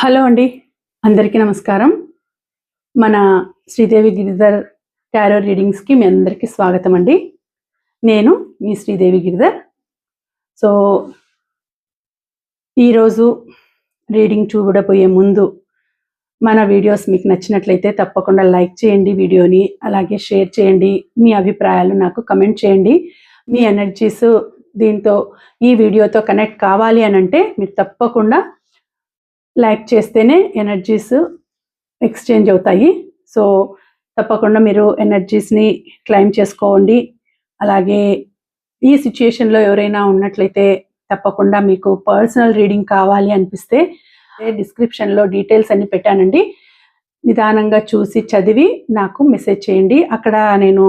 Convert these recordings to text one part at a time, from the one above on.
Hello అండి, అందరికీ నమస్కారం. మన శ్రీదేవి గిరిధర్ టారో రీడింగ్స్కి మీ అందరికీ స్వాగతం అండి. నేను మీ శ్రీదేవి గిరిధర్. సో ఈరోజు రీడింగ్ చూడబోయే ముందు మన వీడియోస్ మీకు నచ్చినట్లయితే తప్పకుండా లైక్ చేయండి వీడియోని, అలాగే షేర్ చేయండి. మీ అభిప్రాయాలు నాకు కమెంట్ చేయండి. మీ ఎనర్జీస్ దీంతో ఈ వీడియోతో కనెక్ట్ కావాలి అని అంటే మీరు తప్పకుండా లైక్ చేస్తేనే ఎనర్జీస్ ఎక్స్చేంజ్ అవుతాయి. సో తప్పకుండా మీరు ఎనర్జీస్ని క్లైమ్ చేసుకోండి. అలాగే ఈ సిచ్యుయేషన్లో ఎవరైనా ఉన్నట్లయితే తప్పకుండా మీకు పర్సనల్ రీడింగ్ కావాలి అనిపిస్తే డిస్క్రిప్షన్లో డీటెయిల్స్ అన్ని పెట్టానండి. నిదానంగా చూసి చదివి నాకు మెసేజ్ చేయండి. అక్కడ నేను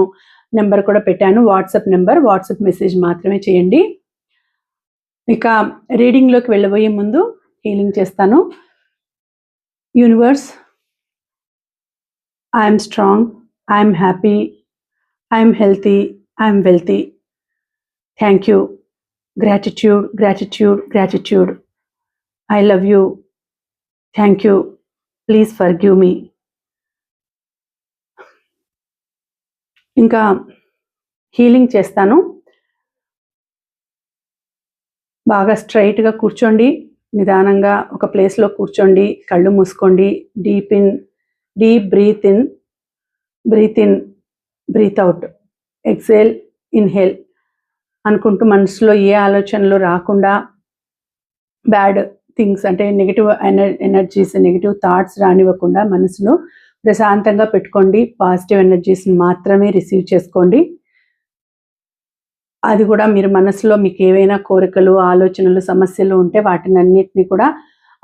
నెంబర్ కూడా పెట్టాను, వాట్సాప్ నెంబర్. వాట్సాప్ మెసేజ్ మాత్రమే చేయండి. ఇక రీడింగ్లోకి వెళ్ళబోయే ముందు హీలింగ్ చేస్తాను. Universe, I'm strong, I'm happy, I'm healthy, I'm wealthy. Thank you. Gratitude, gratitude, gratitude. I love you. Thank you. Please forgive me. ఇంకా హీలింగ్ చేస్తాను. బాగా స్ట్రైట్గా కూర్చోండి. నిదానంగా ఒక ప్లేస్లో కూర్చోండి. కళ్ళు మూసుకోండి. Deep breath in, breath out. Exhale, inhale అనుకుంటూ మనసులో ఏ ఆలోచనలు రాకుండా, బ్యాడ్ థింగ్స్ అంటే నెగిటివ్ ఎనర్జీస్, నెగిటివ్ థాట్స్ రానివ్వకుండా మనసును ప్రశాంతంగా పెట్టుకోండి. పాజిటివ్ ఎనర్జీస్ని మాత్రమే రిసీవ్ చేసుకోండి. అది కూడా మీరు మనసులో మీకు ఏవైనా కోరికలు, ఆలోచనలు, సమస్యలు ఉంటే వాటినన్నిటిని కూడా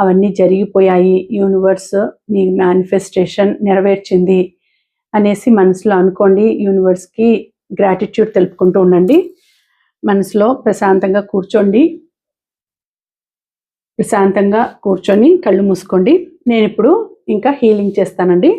అవన్నీ జరిగిపోయాయి, యూనివర్స్ మీ మేనిఫెస్టేషన్ నెరవేర్చింది అనేసి మనసులో అనుకోండి. యూనివర్స్కి గ్రాటిట్యూడ్ తెలుపుకుంటూ ఉండండి. మనసులో ప్రశాంతంగా కూర్చోండి. ప్రశాంతంగా కూర్చొని కళ్ళు మూసుకోండి. నేను ఇప్పుడు ఇంకా హీలింగ్ చేస్తానండి.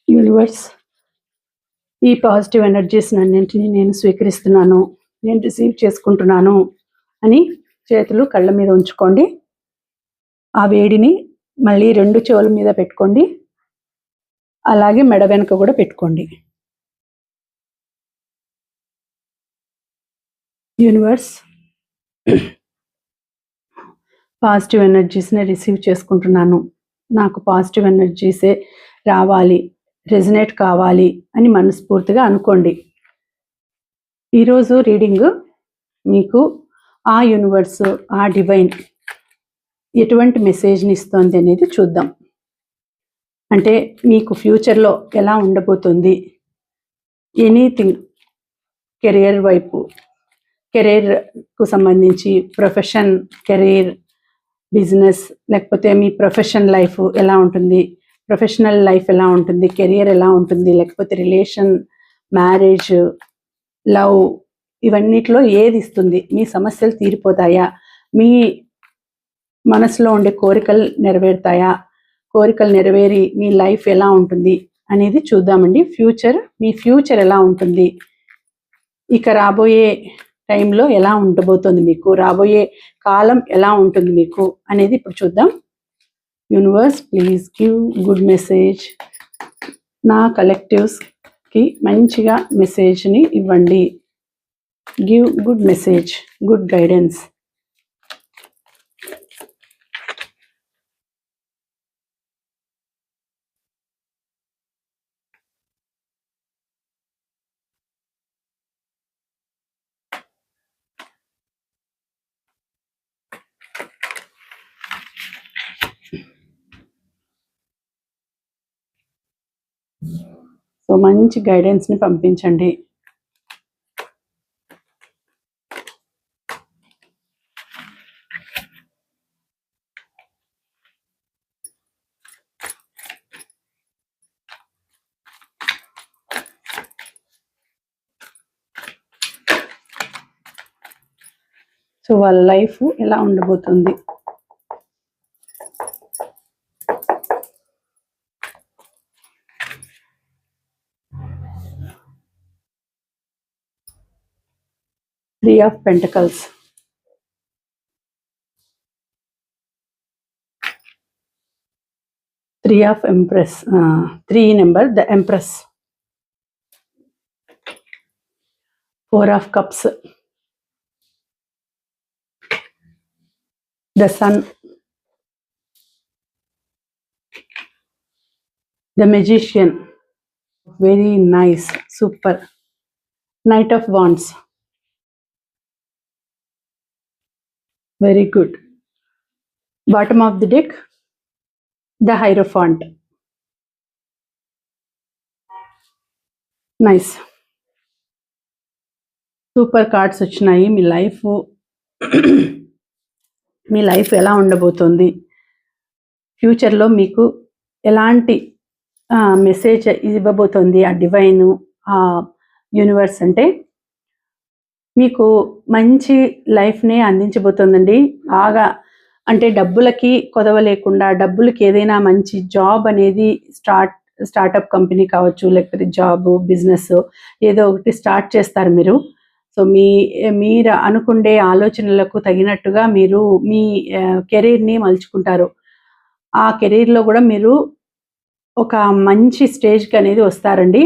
యూనివర్స్, ఈ పాజిటివ్ ఎనర్జీస్ అన్నింటినీ నేను స్వీకరిస్తున్నాను, నేను రిసీవ్ చేసుకుంటున్నాను అని చేతులు కళ్ళ మీద ఉంచుకోండి. ఆ వేడిని మళ్ళీ 2 చెవుల మీద పెట్టుకోండి. అలాగే మెడ వెనుక కూడా పెట్టుకోండి. యూనివర్స్, పాజిటివ్ ఎనర్జీస్ని రిసీవ్ చేసుకుంటున్నాను. నాకు పాజిటివ్ ఎనర్జీసే రావాలి, రెజనేట్ కావాలి అని మనస్ఫూర్తిగా అనుకోండి. ఈరోజు రీడింగ్ మీకు ఆ యూనివర్స్, ఆ డివైన్ ఎటువంటి మెసేజ్ని ఇస్తుంది అనేది చూద్దాం. అంటే మీకు ఫ్యూచర్లో ఎలా ఉండబోతుంది, ఎనీథింగ్, కెరియర్ వైపు, కెరీర్కు సంబంధించి, ప్రొఫెషన్, కెరీర్, బిజినెస్, లేకపోతే మీ ప్రొఫెషన్ లైఫ్ ఎలా ఉంటుంది, ప్రొఫెషనల్ లైఫ్ ఎలా ఉంటుంది, కెరియర్ ఎలా ఉంటుంది, లేకపోతే రిలేషన్, మ్యారేజ్, లవ్, ఇవన్నిట్లో ఏది ఇస్తుంది, మీ సమస్యలు తీరిపోతాయా, మీ మనసులో ఉండే కోరికలు నెరవేరుతాయా, కోరికలు నెరవేరి మీ లైఫ్ ఎలా ఉంటుంది అనేది చూద్దామండి. మీ ఫ్యూచర్ ఎలా ఉంటుంది, ఇక రాబోయే టైంలో ఎలా ఉండబోతుంది, మీకు రాబోయే కాలం ఎలా ఉంటుంది మీకు అనేది ఇప్పుడు చూద్దాం. Universe please give good message. నా కలెక్టివ్స్కి మంచిగా మెసేజ్ని ఇవ్వండి. Give good message, good guidance. So మంచి గైడెన్స్ని పంపించండి. సో వాళ్ళ లైఫ్ ఎలా ఉండబోతుంది. Three of Pentacles. Three of Empress. Three number, the Empress. Four of Cups. The Sun. The Magician. Very nice. Super. Knight of Wands. Very good. Bottom of the deck, the Hierophant. Nice. Super cards వచ్చినాయి. మీ life ఎలా ఉండబోతుంది, ఫ్యూచర్లో మీకు ఎలాంటి message ఇవ్వబోతుంది ఆ divine, ఆ universe అంటే మీకు మంచి లైఫ్నే అందించబోతుందండి. బాగా అంటే డబ్బులకి కొదవ లేకుండా, డబ్బులకి ఏదైనా మంచి జాబ్ అనేది స్టార్టప్ కంపెనీ కావచ్చు, లేకపోతే జాబ్, బిజినెస్ ఏదో ఒకటి స్టార్ట్ చేస్తారు మీరు. సో మీరు అనుకునే ఆలోచనలకు తగినట్టుగా మీరు మీ కెరీర్ని మలుచుకుంటారు. ఆ కెరీర్లో కూడా మీరు ఒక మంచి స్టేజ్కి అనేది వస్తారండి.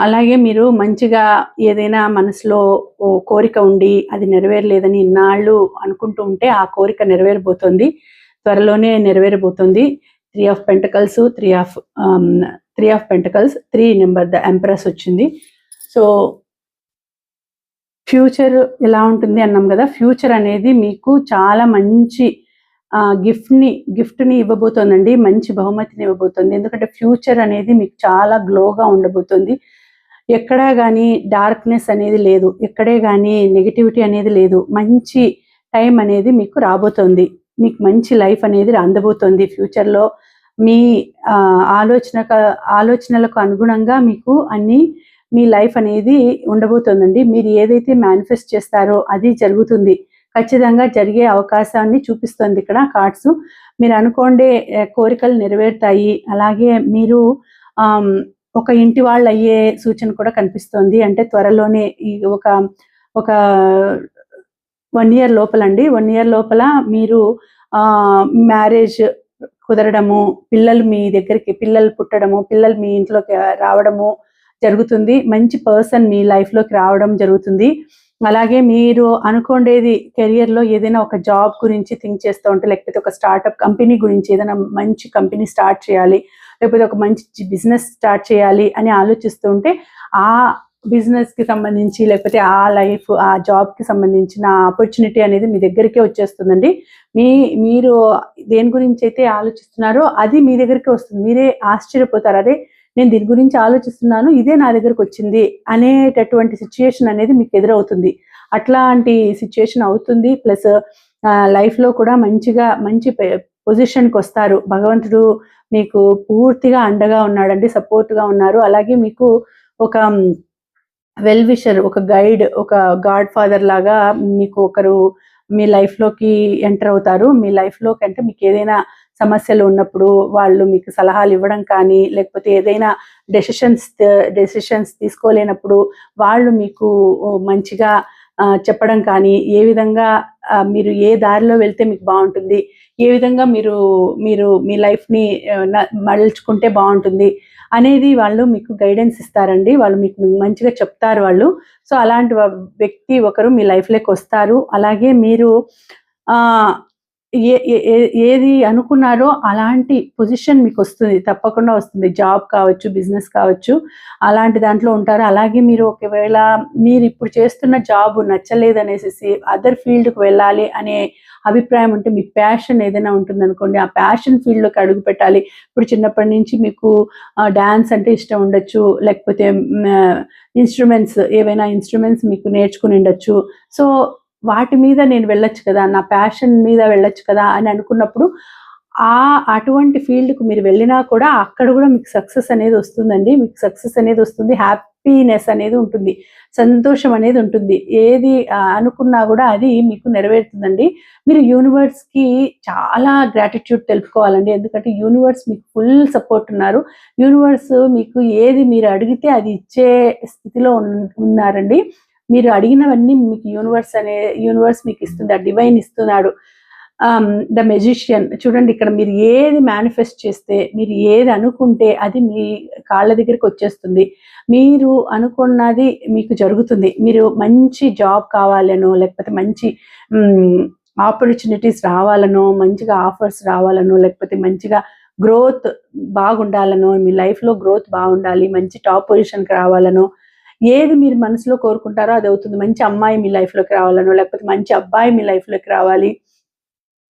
అలాగే మీరు మంచిగా ఏదైనా మనసులో కోరిక ఉండి అది నెరవేరలేదని ఇన్నాళ్ళు అనుకుంటూ ఉంటే ఆ కోరిక నెరవేరబోతుంది, త్వరలోనే నెరవేరబోతుంది. Three of pentacles, three number, the empress వచ్చింది. సో ఫ్యూచర్ ఎలా ఉంటుంది అన్నాం కదా. ఫ్యూచర్ అనేది మీకు చాలా మంచి గిఫ్ట్ని ఇవ్వబోతోందండి, మంచి బహుమతిని ఇవ్వబోతుంది. ఎందుకంటే ఫ్యూచర్ అనేది మీకు చాలా గ్లోగా ఉండబోతుంది. ఎక్కడా కానీ డార్క్నెస్ అనేది లేదు, ఎక్కడే కానీ నెగిటివిటీ అనేది లేదు. మంచి టైం అనేది మీకు రాబోతోంది, మీకు మంచి లైఫ్ అనేది అందబోతోంది. ఫ్యూచర్లో మీ ఆలోచనలకు అనుగుణంగా మీకు మీ లైఫ్ అనేది ఉండబోతోందండి. మీరు ఏదైతే మేనిఫెస్ట్ చేస్తారో అది జరుగుతుంది, ఖచ్చితంగా జరిగే అవకాశాన్ని చూపిస్తుంది ఇక్కడ కార్డ్స్. మీరు అనుకోండే కోరికలు నెరవేరుతాయి. అలాగే మీరు ఒక ఇంటి వాళ్ళు అయ్యే సూచన కూడా కనిపిస్తోంది. అంటే త్వరలోనే ఒక 1 year లోపలండి, 1 year లోపల మీరు మ్యారేజ్ కుదరడము, పిల్లలు పుట్టడము, పిల్లలు మీ ఇంట్లోకి రావడము జరుగుతుంది. మంచి పర్సన్ మీ లైఫ్లోకి రావడం జరుగుతుంది. అలాగే మీరు అనుకోండేది కెరియర్లో ఏదైనా ఒక జాబ్ గురించి థింక్ చేస్తూ ఉంటే, లేకపోతే ఒక స్టార్టప్ కంపెనీ గురించి, ఏదైనా మంచి కంపెనీ స్టార్ట్ చేయాలి, లేకపోతే ఒక మంచి బిజినెస్ స్టార్ట్ చేయాలి అని ఆలోచిస్తూ ఉంటే, ఆ బిజినెస్కి సంబంధించి లేకపోతే ఆ జాబ్కి సంబంధించిన ఆపర్చునిటీ అనేది మీ దగ్గరికే వచ్చేస్తుందండి. మీరు దేని గురించి అయితే ఆలోచిస్తున్నారో అది మీ దగ్గరికి వస్తుంది. మీరే ఆశ్చర్యపోతారు, అదే నేను దీని గురించి ఆలోచిస్తున్నాను, ఇదే నా దగ్గరకు వచ్చింది అనేటటువంటి సిచ్యుయేషన్ అనేది మీకు ఎదురవుతుంది. అట్లాంటి సిచ్యుయేషన్ అవుతుంది. ప్లస్ లైఫ్లో కూడా మంచి పొజిషన్కి వస్తారు. భగవంతుడు మీకు పూర్తిగా అండగా ఉన్నాడండి, సపోర్ట్గా ఉన్నారు. అలాగే మీకు ఒక వెల్ విషర్, ఒక గైడ్, ఒక గాడ్ ఫాదర్ లాగా మీకు ఒకరు మీ లైఫ్లోకి ఎంటర్ అవుతారు. మీ లైఫ్లోకి అంటే మీకు ఏదైనా సమస్యలు ఉన్నప్పుడు వాళ్ళు మీకు సలహాలు ఇవ్వడం కానీ, లేకపోతే ఏదైనా డెసిషన్స్ తీసుకోలేనప్పుడు వాళ్ళు మీకు మంచిగా చెప్పడం కానీ, ఏ విధంగా మీరు ఏ దారిలో వెళ్తే మీకు బాగుంటుంది, ఏ విధంగా మీరు మీరు మీ లైఫ్ని మళ్ళుచుకుంటే బాగుంటుంది అనేది వాళ్ళు మీకు గైడెన్స్ ఇస్తారండి. వాళ్ళు మీకు మంచిగా చెప్తారు వాళ్ళు. సో అలాంటి వ్యక్తి ఒకరు మీ లైఫ్లోకి వస్తారు. అలాగే మీరు ఏది అనుకున్నారో అలాంటి పొజిషన్ మీకు వస్తుంది, తప్పకుండా వస్తుంది. జాబ్ కావచ్చు, బిజినెస్ కావచ్చు, అలాంటి దాంట్లో ఉంటారు. అలాగే మీరు ఒకవేళ మీరు ఇప్పుడు చేస్తున్న జాబ్ నచ్చలేదనేసి అదర్ ఫీల్డ్కి వెళ్ళాలి అనే అభిప్రాయం ఉంటే, మీ ప్యాషన్ ఏదైనా ఉంటుందనుకోండి, ఆ ప్యాషన్ ఫీల్డ్లోకి అడుగు పెట్టాలి. ఇప్పుడు చిన్నప్పటి నుంచి మీకు డ్యాన్స్ అంటే ఇష్టం ఉండొచ్చు, లేకపోతే ఏవైనా ఇన్స్ట్రుమెంట్స్ మీకు నేర్చుకుని ఉండొచ్చు. సో వాటి మీద నేను వెళ్ళొచ్చు కదా, నా ప్యాషన్ మీద వెళ్ళొచ్చు కదా అని అనుకున్నప్పుడు అటువంటి ఫీల్డ్కి మీరు వెళ్ళినా కూడా అక్కడ కూడా మీకు సక్సెస్ అనేది వస్తుందండి. మీకు సక్సెస్ అనేది వస్తుంది, హ్యాపీనెస్ అనేది ఉంటుంది, సంతోషం అనేది ఉంటుంది. ఏది అనుకున్నా కూడా అది మీకు నెరవేరుతుందండి. మీరు యూనివర్స్కి చాలా గ్రాటిట్యూడ్ తెలుపుకోవాలండి. ఎందుకంటే యూనివర్స్ మీకు ఫుల్ సపోర్ట్ ఉన్నారు. యూనివర్స్ మీకు ఏది మీరు అడిగితే అది ఇచ్చే స్థితిలో ఉన్నారండి. మీరు అడిగినవన్నీ మీకు యూనివర్స్ మీకు ఇస్తుంది, ఆ డివైన్ ఇస్తున్నాడు. ద మెజిషియన్ చూడండి, ఇక్కడ మీరు ఏది మేనిఫెస్ట్ చేస్తే, మీరు ఏది అనుకుంటే అది మీ కాళ్ళ దగ్గరికి వచ్చేస్తుంది. మీరు అనుకున్నది మీకు జరుగుతుంది. మీరు మంచి జాబ్ కావాలనో, లేకపోతే మంచి ఆపర్చునిటీస్ రావాలనో, మంచిగా ఆఫర్స్ రావాలనో, లేకపోతే మంచిగా గ్రోత్ బాగుండాలనో, మీ లైఫ్లో గ్రోత్ బాగుండాలి, మంచి టాప్ పొజిషన్కి రావాలనో, ఏది మీరు మనసులో కోరుకుంటారో అది అవుతుంది. మంచి అమ్మాయి మీ లైఫ్లోకి రావాలనో, లేకపోతే మంచి అబ్బాయి మీ లైఫ్లోకి రావాలి.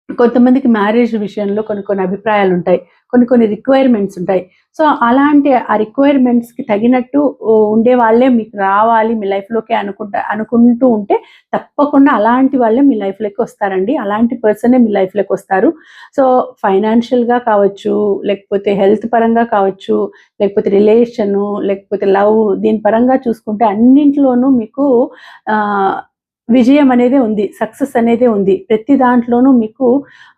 కొంతమందికి మ్యారేజ్ విషయంలో కొన్ని అభిప్రాయాలు ఉంటాయి, కొన్ని రిక్వైర్మెంట్స్ ఉంటాయి. సో అలాంటి ఆ రిక్వైర్మెంట్స్కి తగినట్టు ఉండే వాళ్ళే మీకు రావాలి మీ లైఫ్లోకి అనుకుంటూ ఉంటే తప్పకుండా అలాంటి వాళ్ళే మీ లైఫ్లోకి వస్తారండి. అలాంటి పర్సనే మీ లైఫ్లోకి వస్తారు. సో ఫైనాన్షియల్గా కావచ్చు, లేకపోతే హెల్త్ పరంగా కావచ్చు, లేకపోతే రిలేషను, లేకపోతే లవ్, దీని పరంగా చూసుకుంటే అన్నింటిలోనూ మీకు విజయం అనేది ఉంది, సక్సెస్ అనేది ఉంది. ప్రతి దాంట్లోనూ మీకు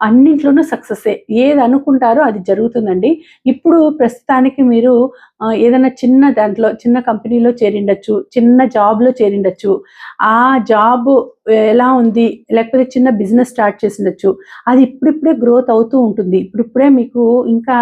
అన్నింట్లోనూ సక్సెస్సే. ఏది అనుకుంటారో అది జరుగుతుందండి. ఇప్పుడు ప్రస్తుతానికి మీరు ఏదైనా చిన్న కంపెనీలో చేరిండొచ్చు, చిన్న జాబ్లో చేరిండొచ్చు. ఆ జాబ్ ఎలా ఉంది, లేకపోతే చిన్న బిజినెస్ స్టార్ట్ చేసిండొచ్చు. అది ఇప్పుడిప్పుడే గ్రోత్ అవుతూ ఉంటుంది. ఇప్పుడిప్పుడే మీకు ఇంకా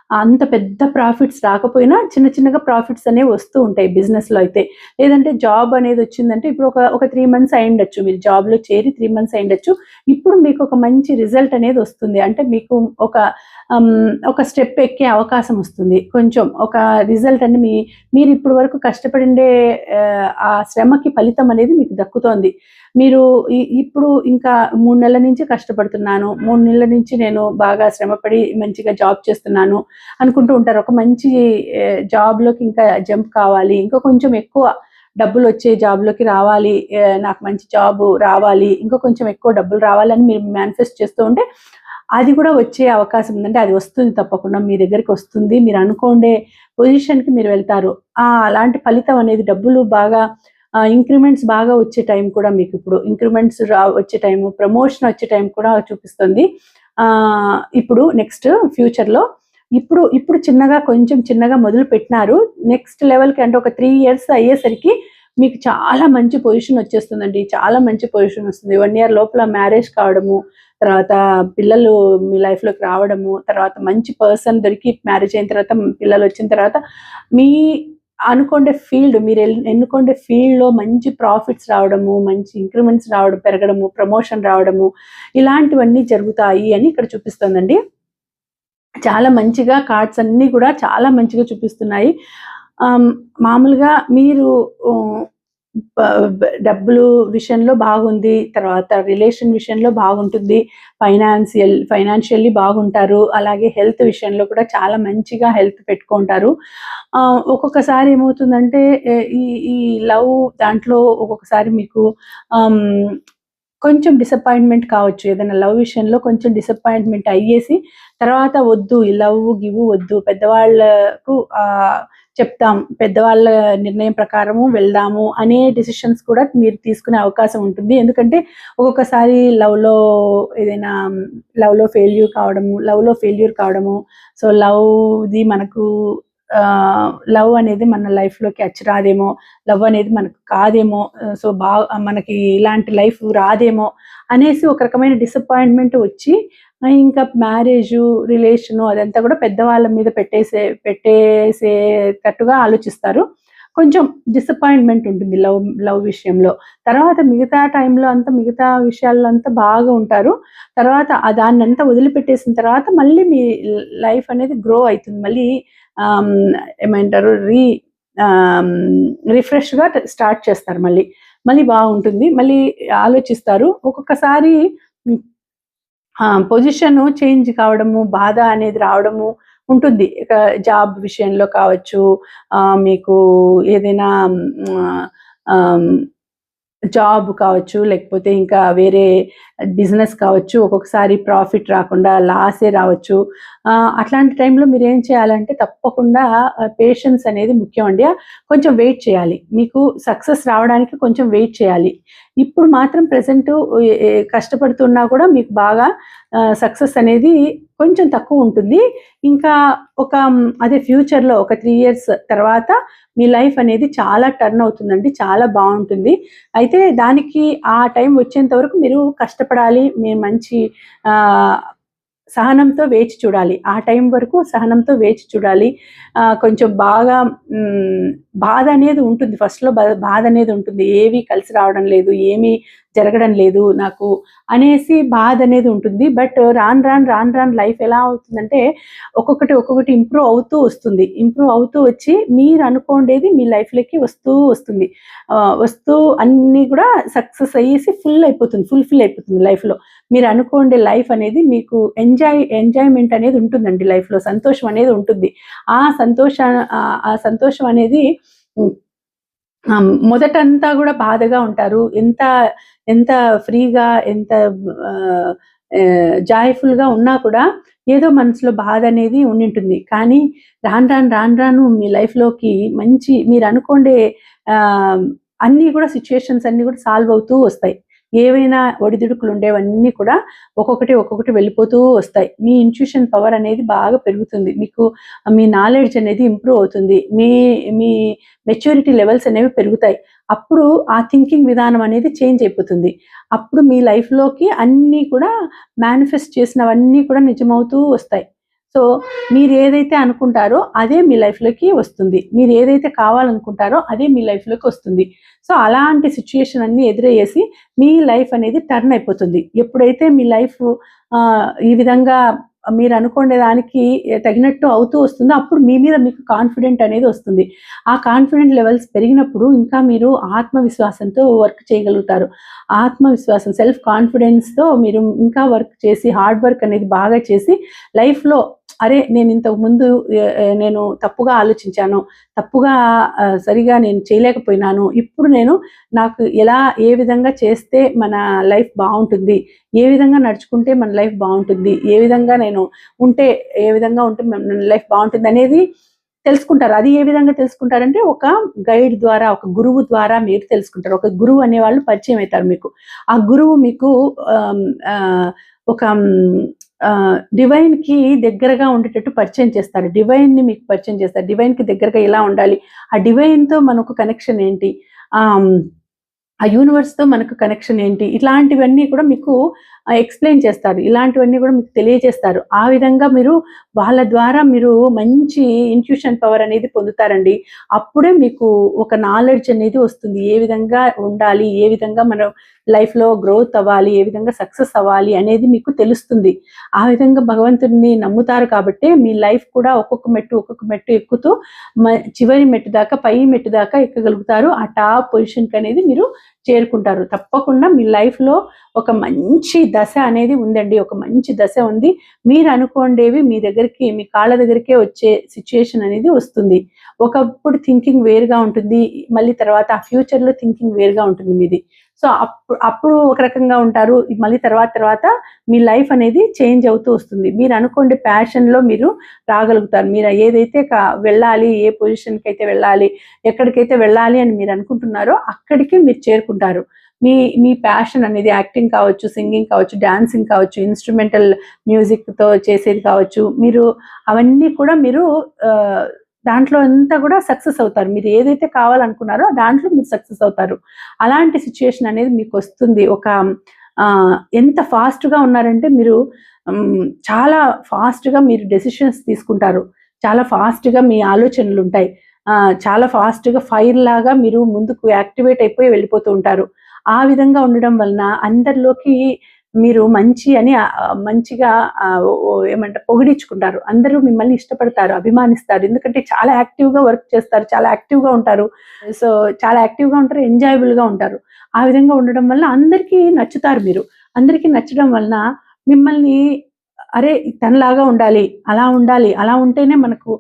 అంత పెద్ద ప్రాఫిట్స్ రాకపోయినా చిన్నగా ప్రాఫిట్స్ అనేవి వస్తూ ఉంటాయి బిజినెస్లో అయితే. లేదంటే జాబ్ అనేది వచ్చిందంటే ఇప్పుడు ఒక 3 మంత్స్ అయిండొచ్చు, మీరు జాబ్లో చేరి 3 మంత్స్ అయిండొచ్చు. ఇప్పుడు మీకు ఒక మంచి రిజల్ట్ అనేది వస్తుంది. అంటే మీకు ఒక స్టెప్ ఎక్కే అవకాశం వస్తుంది. కొంచెం ఒక రిజల్ట్ అంటే మీరు ఇప్పటి వరకు కష్టపడిండే ఆ శ్రమకి ఫలితం అనేది మీకు దక్కుతోంది. మీరు ఇప్పుడు ఇంకా 3 నెలల నుంచి కష్టపడుతున్నాను, 3 నెలల నుంచి నేను బాగా శ్రమపడి మంచిగా జాబ్ చేస్తున్నాను అనుకుంటూ ఉంటారు. ఒక మంచి జాబ్లోకి ఇంకా జంప్ కావాలి, ఇంకా కొంచెం ఎక్కువ డబ్బులు వచ్చే జాబ్లోకి రావాలి, నాకు మంచి జాబ్ రావాలి, ఇంకా కొంచెం ఎక్కువ డబ్బులు రావాలని మీరు మేనిఫెస్ట్ చేస్తూ ఉంటే అది కూడా వచ్చే అవకాశం ఉందంటే అది వస్తుంది, తప్పకుండా మీ దగ్గరికి వస్తుంది. మీరు అనుకోండే పొజిషన్కి మీరు వెళ్తారు. అలాంటి ఫలితం అనేది డబ్బులు బాగా ఇంక్రిమెంట్స్ బాగా వచ్చే టైం కూడా మీకు ఇప్పుడు ఇంక్రిమెంట్స్ వచ్చే టైము, ప్రమోషన్ వచ్చే టైం కూడా చూపిస్తుంది. ఇప్పుడు నెక్స్ట్ ఫ్యూచర్లో ఇప్పుడు కొంచెం చిన్నగా మొదలు పెట్టినారు. నెక్స్ట్ లెవెల్కి అంటే ఒక 3 ఇయర్స్ అయ్యేసరికి మీకు చాలా మంచి పొజిషన్ వచ్చేస్తుందండి. చాలా మంచి పొజిషన్ వస్తుంది. 1 ఇయర్ లోపల మ్యారేజ్ కావడము, తర్వాత పిల్లలు మీ లైఫ్లోకి రావడము, తర్వాత మంచి పర్సన్ దొరికి మ్యారేజ్ అయిన తర్వాత పిల్లలు వచ్చిన తర్వాత మీ అనుకోండే ఫీల్డ్, మీరు ఎన్నుకోండే ఫీల్డ్లో మంచి ప్రాఫిట్స్ రావడము, మంచి ఇంక్రిమెంట్స్ రావడం, పెరగడము, ప్రమోషన్ రావడము, ఇలాంటివన్నీ జరుగుతాయి అని ఇక్కడ చూపిస్తుందండి. చాలా మంచిగా కార్డ్స్ అన్నీ కూడా చాలా మంచిగా చూపిస్తున్నాయి. మామూలుగా మీరు డబ్బులు విషయంలో బాగుంది, తర్వాత రిలేషన్ విషయంలో బాగుంటుంది, ఫైనాన్షియల్లీ బాగుంటారు. అలాగే హెల్త్ విషయంలో కూడా చాలా మంచిగా హెల్త్ పెట్టుకుంటారు. ఒక్కొక్కసారి ఏమవుతుందంటే ఈ లవ్ దాంట్లో ఒక్కొక్కసారి మీకు కొంచెం డిసప్పాయింట్మెంట్ కావచ్చు. ఏదైనా లవ్ విషయంలో కొంచెం డిసప్పాయింట్మెంట్ అయ్యేసి తర్వాత వద్దు, ఈ లవ్ గివ్ వద్దు, పెద్దవాళ్ళకు చెప్తాం, పెద్దవాళ్ళ నిర్ణయం ప్రకారము వెళ్దాము అనే డిసిషన్స్ కూడా మీరు తీసుకునే అవకాశం ఉంటుంది. ఎందుకంటే ఒక్కొక్కసారి ఏదైనా లవ్లో ఫెయిల్యూర్ కావడము, సో లవ్ది మనకు లవ్ అనేది మన లైఫ్లోకి వచ్చి రాదేమో, లవ్ అనేది మనకు కాదేమో, సో మనకి ఇలాంటి లైఫ్ రాదేమో అనేసి ఒక రకమైన డిసప్పాయింట్మెంట్ వచ్చి ఇంకా మ్యారేజు రిలేషను అదంతా కూడా పెద్దవాళ్ళ మీద పెట్టేసేటట్టుగా ఆలోచిస్తారు. కొంచెం డిసప్పాయింట్మెంట్ ఉంటుంది లవ్ విషయంలో. తర్వాత మిగతా టైంలో అంతా మిగతా విషయాల్లో అంతా బాగా ఉంటారు. తర్వాత దాన్నంతా వదిలిపెట్టేసిన తర్వాత మళ్ళీ మీ లైఫ్ అనేది గ్రో అవుతుంది. మళ్ళీ ఏమంటారు రిఫ్రెష్గా స్టార్ట్ చేస్తారు. మళ్ళీ బాగుంటుంది. మళ్ళీ ఆలోచిస్తారు. ఒక్కొక్కసారి పొజిషన్ చేంజ్ కావడము, బాధ అనేది రావడము ఉంటుంది. జాబ్ విషయంలో కావచ్చు, మీకు ఏదైనా జాబ్ కావచ్చు, లేకపోతే ఇంకా వేరే బిజినెస్ కావచ్చు, ఒక్కొక్కసారి ప్రాఫిట్ రాకుండా లాసే రావచ్చు. అట్లాంటి టైంలో మీరు ఏం చేయాలంటే తప్పకుండా పేషెన్స్ అనేది ముఖ్యం అండి. కొంచెం వెయిట్ చేయాలి. మీకు సక్సెస్ రావడానికి కొంచెం వెయిట్ చేయాలి. ఇప్పుడు మాత్రం ప్రెజెంట్ కష్టపడుతున్నా కూడా మీకు బాగా సక్సెస్ అనేది కొంచెం తక్కువ ఉంటుంది. ఇంకా అదే ఫ్యూచర్లో ఒక 3 years తర్వాత మీ లైఫ్ అనేది చాలా టర్న్ అవుతుందండి, చాలా బాగుంటుంది. అయితే దానికి ఆ టైం వచ్చేంత వరకు మీరు కష్టపడాలి. మీరు మంచి సహనంతో వేచి చూడాలి. ఆ టైం వరకు సహనంతో వేచి చూడాలి. కొంచెం బాగా బాధ అనేది ఉంటుంది. ఫస్ట్లో బాధ అనేది ఉంటుంది. ఏవి కలిసి రావడం లేదు, ఏమీ జరగడం లేదు నాకు అనేసి బాధ అనేది ఉంటుంది. బట్ రాను లైఫ్ ఎలా అవుతుందంటే ఒక్కొక్కటి ఇంప్రూవ్ అవుతూ వస్తుంది. ఇంప్రూవ్ అవుతూ వచ్చి మీరు అనుకోండేది మీ లైఫ్లోకి వస్తుంది. వస్తూ అన్నీ కూడా సక్సెస్ అయ్యేసి ఫుల్ఫిల్ అయిపోతుంది లైఫ్లో. మీరు అనుకోండి లైఫ్ అనేది మీకు ఎంజాయ్మెంట్ అనేది ఉంటుందండి. లైఫ్లో సంతోషం అనేది ఉంటుంది. ఆ సంతోషం అనేది మొదటంతా కూడా బాధగా ఉంటారు. ఎంత ఫ్రీగా, ఎంత జాయ్ఫుల్గా ఉన్నా కూడా ఏదో మనసులో బాధ అనేది ఉండింటుంది. కానీ రాను మీ లైఫ్లోకి మంచి మీరు అనుకోండే అన్నీ కూడా సిచ్యుయేషన్స్ అన్నీ కూడా సాల్వ్ అవుతూ వస్తాయి. ఏవైనా ఒడిదుడుకులు ఉండేవన్నీ కూడా ఒక్కొక్కటి వెళ్ళిపోతూ వస్తాయి. మీ ఇంట్యూషన్ పవర్ అనేది బాగా పెరుగుతుంది. మీకు మీ నాలెడ్జ్ అనేది ఇంప్రూవ్ అవుతుంది. మీ మెచ్యూరిటీ లెవెల్స్ అనేవి పెరుగుతాయి. అప్పుడు ఆ థింకింగ్ విధానం అనేది చేంజ్ అయిపోతుంది. అప్పుడు మీ లైఫ్లోకి అన్నీ కూడా మేనిఫెస్ట్ చేసినవన్నీ కూడా నిజమవుతూ వస్తాయి. సో మీరు ఏదైతే అనుకుంటారో అదే మీ లైఫ్లోకి వస్తుంది. మీరు ఏదైతే కావాలనుకుంటారో అదే మీ లైఫ్లోకి వస్తుంది. సో అలాంటి సిచ్యుయేషన్ అన్ని ఎదురయ్యేసి మీ లైఫ్ అనేది టర్న్ అయిపోతుంది. ఎప్పుడైతే మీ లైఫ్ ఈ విధంగా మీరు అనుకునే దానికి తగినట్టు అవుతూ వస్తుందో అప్పుడు మీ మీద మీకు కాన్ఫిడెంట్ అనేది వస్తుంది. ఆ కాన్ఫిడెంట్ లెవెల్స్ పెరిగినప్పుడు ఇంకా మీరు ఆత్మవిశ్వాసంతో వర్క్ చేయగలుగుతారు. ఆత్మవిశ్వాసం, సెల్ఫ్ కాన్ఫిడెన్స్తో మీరు ఇంకా వర్క్ చేసి, హార్డ్ వర్క్ అనేది బాగా చేసి లైఫ్లో అరే నేను ఇంతకు ముందు నేను తప్పుగా ఆలోచించాను, సరిగా నేను చేయలేకపోయినాను, ఇప్పుడు నాకు ఏ విధంగా చేస్తే మన లైఫ్ బాగుంటుంది, ఏ విధంగా నడుచుకుంటే మన లైఫ్ బాగుంటుంది, ఏ విధంగా ఉంటే మన లైఫ్ బాగుంటుంది అనేది తెలుసుకుంటారు. అది ఏ విధంగా తెలుసుకుంటారంటే ఒక గైడ్ ద్వారా, ఒక గురువు ద్వారా మీరు తెలుసుకుంటారు. ఒక గురువు అనేవాళ్ళు పరిచయం అవుతారు మీకు. ఆ గురువు మీకు ఒక డివైన్కి దగ్గరగా ఉండేటట్టు పరిచయం చేస్తారు. డివైన్ని మీకు పరిచయం చేస్తారు. డివైన్కి దగ్గరగా ఎలా ఉండాలి, ఆ డివైన్తో మనకు కనెక్షన్ ఏంటి, ఆ యూనివర్స్తో మనకు కనెక్షన్ ఏంటి, ఇట్లాంటివన్నీ కూడా మీకు ఎక్స్ప్లెయిన్ చేస్తారు. ఇలాంటివన్నీ కూడా మీకు తెలియజేస్తారు. ఆ విధంగా మీరు వాళ్ళ ద్వారా మీరు మంచి ఇంట్యూషన్ పవర్ అనేది పొందుతారండి. అప్పుడే మీకు ఒక నాలెడ్జ్ అనేది వస్తుంది. ఏ విధంగా ఉండాలి, ఏ విధంగా మనం లైఫ్లో గ్రోత్ అవ్వాలి, ఏ విధంగా సక్సెస్ అవ్వాలి అనేది మీకు తెలుస్తుంది. ఆ విధంగా భగవంతుడిని నమ్ముతారు కాబట్టి మీ లైఫ్ కూడా ఒక్కొక్క మెట్టు ఎక్కుతూ చివరి మెట్టు దాకా, పై మెట్టు దాకా ఎక్కగలుగుతారు. ఆ టాప్ పొజిషన్కి అనేది మీరు చేరుకుంటారు. తప్పకుండా మీ లైఫ్లో ఒక మంచి దశ అనేది ఉందండి. ఒక మంచి దశ ఉంది. మీరు అనుకోండేవి మీ కాళ్ళ దగ్గరికే వచ్చే సిచ్యుయేషన్ అనేది వస్తుంది. ఒకప్పుడు థింకింగ్ వేరుగా ఉంటుంది, మళ్ళీ తర్వాత ఆ ఫ్యూచర్లో థింకింగ్ వేరుగా ఉంటుంది మీది. సో అప్పుడు ఒక రకంగా ఉంటారు, మళ్ళీ తర్వాత మీ లైఫ్ అనేది చేంజ్ అవుతూ వస్తుంది. మీరు అనుకోండి ప్యాషన్లో మీరు రాగలుగుతారు. మీరు ఏదైతే వెళ్ళాలి, ఏ పొజిషన్కి అయితే వెళ్ళాలి, ఎక్కడికైతే వెళ్ళాలి అని మీరు అనుకుంటున్నారో అక్కడికి మీరు చేరుకుంటారు. మీ ప్యాషన్ అనేది యాక్టింగ్ కావచ్చు, సింగింగ్ కావచ్చు, డాన్సింగ్ కావచ్చు, ఇన్స్ట్రుమెంటల్ మ్యూజిక్తో చేసేది కావచ్చు, మీరు అవన్నీ కూడా మీరు దాంట్లో అంతా కూడా సక్సెస్ అవుతారు. మీరు ఏదైతే కావాలనుకున్నారో దాంట్లో మీరు సక్సెస్ అవుతారు. అలాంటి సిచ్యుయేషన్ అనేది మీకు వస్తుంది. ఎంత ఫాస్ట్గా ఉన్నారంటే మీరు చాలా ఫాస్ట్గా మీరు డెసిషన్స్ తీసుకుంటారు. చాలా ఫాస్ట్గా మీ ఆలోచనలు ఉంటాయి. చాలా ఫాస్ట్గా ఫైర్ లాగా మీరు ముందుకు యాక్టివేట్ అయిపోయి వెళ్ళిపోతూ ఉంటారు. ఆ విధంగా ఉండడం వలన అందరిలోకి మీరు మంచిగా ఏమంటారు పొగిడించుకుంటారు. అందరూ మిమ్మల్ని ఇష్టపడతారు, అభిమానిస్తారు. ఎందుకంటే చాలా యాక్టివ్గా వర్క్ చేస్తారు, చాలా యాక్టివ్గా ఉంటారు. సో చాలా యాక్టివ్గా ఉంటారు, ఎంజాయబుల్గా ఉంటారు. ఆ విధంగా ఉండడం వల్ల అందరికీ నచ్చుతారు మీరు. అందరికీ నచ్చడం వలన మిమ్మల్ని అరే తనలాగా ఉండాలి, అలా ఉంటేనే మనకు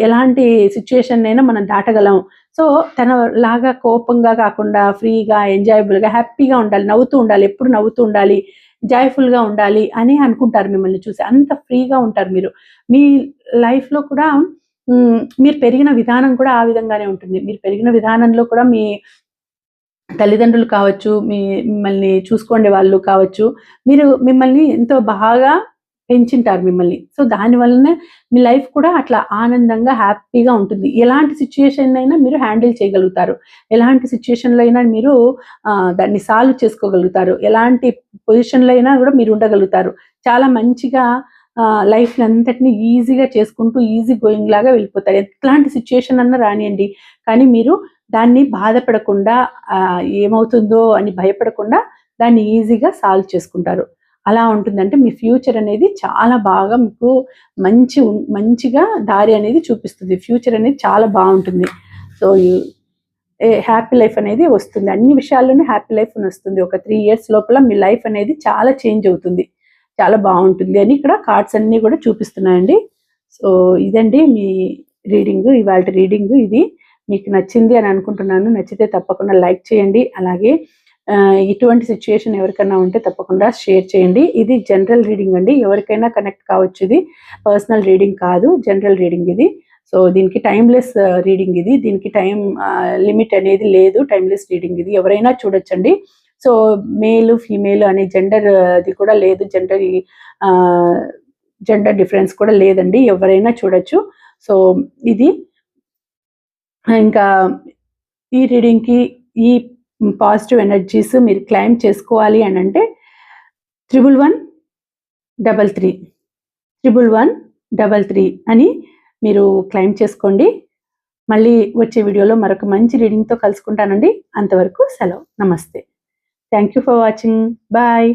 ఎలాంటి సిచ్యుయేషన్ అయినా మనం దాటగలం. సో తనలాగా కోపంగా కాకుండా ఫ్రీగా, ఎంజాయబుల్గా, హ్యాపీగా ఉండాలి, నవ్వుతూ ఉండాలి, ఎప్పుడు నవ్వుతూ ఉండాలి, జాయ్ఫుల్గా ఉండాలి అని అనుకుంటారు మిమ్మల్ని చూసి. అంత ఫ్రీగా ఉంటారు మీరు. మీ లైఫ్లో కూడా మీరు పెరిగిన విధానం కూడా ఆ విధంగానే ఉంటుంది. మీరు పెరిగిన విధానంలో కూడా మీ తల్లిదండ్రులు కావచ్చు, మిమ్మల్ని చూసుకోండే వాళ్ళు కావచ్చు, మిమ్మల్ని ఎంతో బాగా పెంచుంటారు మిమ్మల్ని. సో దానివల్లనే మీ లైఫ్ కూడా అట్లా ఆనందంగా, హ్యాపీగా ఉంటుంది. ఎలాంటి సిచ్యుయేషన్ అయినా మీరు హ్యాండిల్ చేయగలుగుతారు. ఎలాంటి సిచ్యుయేషన్‌లో అయినా మీరు దాన్ని సాల్వ్ చేసుకోగలుగుతారు. ఎలాంటి పొజిషన్‌లో అయినా కూడా మీరు ఉండగలుగుతారు. చాలా మంచిగా లైఫ్‌ని అంతటిని ఈజీగా చేసుకుంటూ ఈజీ గోయింగ్ లాగా వెళ్ళిపోతారు. ఎట్లాంటి సిచ్యుయేషన్ అన్నా రానియండి. కానీ మీరు దాన్ని బాధపడకుండా ఏమవుతుందో అని భయపడకుండా దాన్ని ఈజీగా సాల్వ్ చేసుకుంటారు. అలా ఉంటుందంటే మీ ఫ్యూచర్ అనేది చాలా బాగా మీకు మంచిగా దారి అనేది చూపిస్తుంది. ఫ్యూచర్ అనేది చాలా బాగుంటుంది. సో హ్యాపీ లైఫ్ అనేది వస్తుంది. అన్ని విషయాల్లోనూ హ్యాపీ లైఫ్ వస్తుంది. ఒక 3 years లోపల మీ లైఫ్ అనేది చాలా చేంజ్ అవుతుంది. చాలా బాగుంటుంది అని ఇక్కడ కార్డ్స్ అన్నీ కూడా చూపిస్తున్నాయండి. సో ఇదండి మీ రీడింగ్, ఇవాల్టి రీడింగ్ ఇది. మీకు నచ్చింది అని అనుకుంటున్నాను. నచ్చితే తప్పకుండా లైక్ చేయండి. అలాగే ఇటువంటి సిచ్యుయేషన్ ఎవరికైనా ఉంటే తప్పకుండా షేర్ చేయండి. ఇది జనరల్ రీడింగ్ అండి, ఎవరికైనా కనెక్ట్ కావచ్చు. ఇది పర్సనల్ రీడింగ్ కాదు, జనరల్ రీడింగ్ ఇది. సో దీనికి టైమ్లెస్ రీడింగ్ ఇది. దీనికి టైం లిమిట్ అనేది లేదు. టైమ్లెస్ రీడింగ్ ఇది, ఎవరైనా చూడొచ్చండి. సో మేల్, ఫీమేల్ అనే అది కూడా లేదు. జెండర్ డిఫరెన్స్ కూడా లేదండి, ఎవరైనా చూడొచ్చు. సో ఇది ఇంకా ఈ రీడింగ్కి ఈ పాజిటివ్ ఎనర్జీస్ మీరు క్లైమ్ చేసుకోవాలి అని అంటే 1113 1113 అని మీరు క్లైమ్ చేసుకోండి. మళ్ళీ వచ్చే వీడియోలో మరొక మంచి రీడింగ్తో కలుసుకుంటానండి. అంతవరకు సెలవు. నమస్తే. Thank you for watching. Bye.